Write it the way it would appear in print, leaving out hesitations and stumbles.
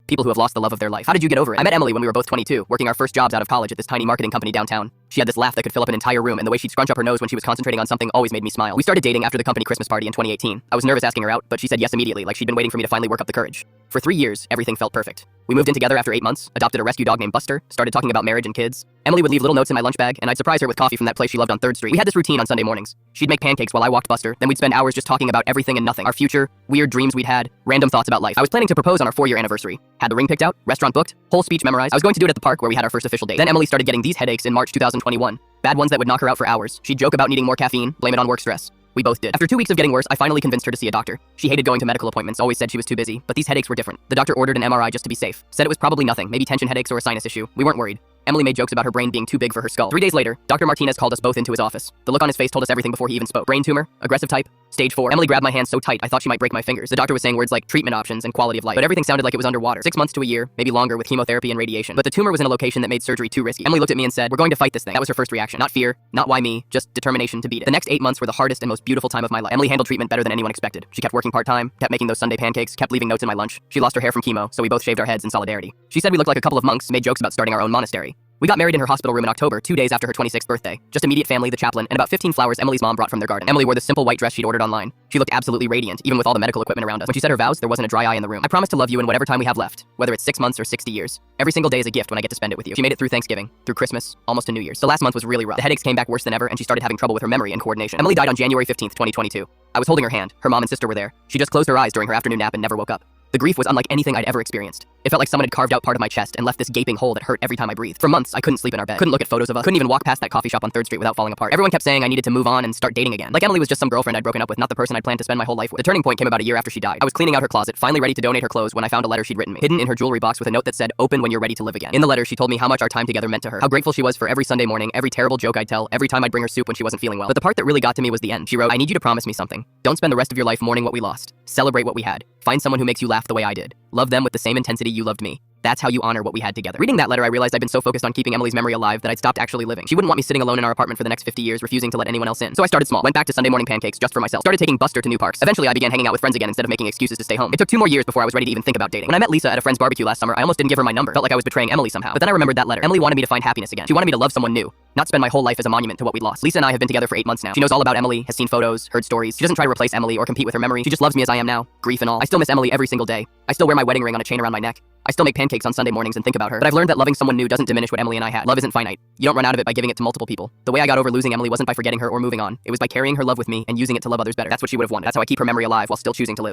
people who have lost the love of their life. How did you get over it? I met Emily when we were both 22, working our first jobs out of college at this tiny marketing company downtown. She had this laugh that could fill up an entire room, and the way she'd scrunch up her nose when she was concentrating on something always made me smile. We started dating after the company Christmas party in 2018. I was nervous asking her out, but she said yes immediately, like she'd been waiting for me to finally work up the courage. For 3 years, everything felt perfect. We moved in together after 8 months, adopted a rescue dog named Buster, started talking about marriage and kids. Emily would leave little notes in my lunch bag, and I'd surprise her with coffee from that place she loved on 3rd Street. We had this routine on Sunday mornings. She'd make pancakes while I walked Buster, then we'd spend hours just talking about everything and nothing. Our future, weird dreams we'd had, random thoughts about life. I was planning to propose on our 4-year anniversary. Had the ring picked out, restaurant booked, whole speech memorized. I was going to do it at the park where we had our first official date. Then Emily started getting these headaches in March 2021. Bad ones that would knock her out for hours. She'd joke about needing more caffeine, blame it on work stress. We both did. After 2 weeks of getting worse, I finally convinced her to see a doctor. She hated going to medical appointments, always said she was too busy, but these headaches were different. The doctor ordered an MRI just to be safe. Said it was probably nothing, maybe tension headaches or a sinus issue. We weren't worried. Emily made jokes about her brain being too big for her skull. 3 days later, Dr. Martinez called us both into his office. The look on his face told us everything before he even spoke. Brain tumor, aggressive type, stage 4. Emily grabbed my hand so tight I thought she might break my fingers. The doctor was saying words like treatment options and quality of life, but everything sounded like it was underwater. 6 months to a year, maybe longer with chemotherapy and radiation. But the tumor was in a location that made surgery too risky. Emily looked at me and said, "We're going to fight this thing." That was her first reaction. Not fear, not why me, just determination to beat it. The next 8 months were the hardest and most beautiful time of my life. Emily handled treatment better than anyone expected. She kept working part-time, kept making those Sunday pancakes, kept leaving notes in my lunch. She lost her hair from chemo, so we both shaved our heads in solidarity. She said we looked like a couple of monks, made jokes about starting our own monastery. We got married in her hospital room in October, 2 days after her 26th birthday. Just immediate family, the chaplain, and about 15 flowers Emily's mom brought from their garden. Emily wore the simple white dress she'd ordered online. She looked absolutely radiant, even with all the medical equipment around us. When she said her vows, there wasn't a dry eye in the room. "I promise to love you in whatever time we have left, whether it's 6 months or 60 years. Every single day is a gift when I get to spend it with you." She made it through Thanksgiving, through Christmas, almost to New Year's. The last month was really rough. The headaches came back worse than ever, and she started having trouble with her memory and coordination. Emily died on January 15th, 2022. I was holding her hand. Her mom and sister were there. She just closed her eyes during her afternoon nap and never woke up. The grief was unlike anything I'd ever experienced. It felt like someone had carved out part of my chest and left this gaping hole that hurt every time I breathed. For months, I couldn't sleep in our bed. Couldn't look at photos of us. Couldn't even walk past that coffee shop on 3rd Street without falling apart. Everyone kept saying I needed to move on and start dating again. Like Emily was just some girlfriend I'd broken up with, not the person I'd planned to spend my whole life with. The turning point came about a year after she died. I was cleaning out her closet, finally ready to donate her clothes when I found a letter she'd written me. Hidden in her jewelry box with a note that said, "Open when you're ready to live again." In the letter, she told me how much our time together meant to her. How grateful she was for every Sunday morning, every terrible joke I'd tell, every time I'd bring her soup when she wasn't feeling well. But the part that really got to me was the end. She wrote, "I need you to promise me something. Don't spend the rest of your life mourning what we lost. Celebrate what we had. Find someone who makes you laugh the way I did. Love them with the same intensity you loved me. That's how you honor what we had together." Reading that letter, I realized I'd been so focused on keeping Emily's memory alive that I'd stopped actually living. She wouldn't want me sitting alone in our apartment for the next 50 years, refusing to let anyone else in. So I started small. Went back to Sunday morning pancakes just for myself. Started taking Buster to new parks. Eventually, I began hanging out with friends again instead of making excuses to stay home. It took 2 more years before I was ready to even think about dating. When I met Lisa at a friend's barbecue last summer, I almost didn't give her my number. Felt like I was betraying Emily somehow. But then I remembered that letter. Emily wanted me to find happiness again. She wanted me to love someone new, not spend my whole life as a monument to what we'd lost. Lisa and I have been together for 8 months now. She knows all about Emily, has seen photos, heard stories. She doesn't try to replace Emily or compete with her memory. She just loves me as I am now, grief and all. I still miss Emily every single day. I still wear my wedding ring on a chain around my neck. I still make pancakes on Sunday mornings and think about her. But I've learned that loving someone new doesn't diminish what Emily and I had. Love isn't finite. You don't run out of it by giving it to multiple people. The way I got over losing Emily wasn't by forgetting her or moving on. It was by carrying her love with me and using it to love others better. That's what she would have wanted. That's how I keep her memory alive while still choosing to live.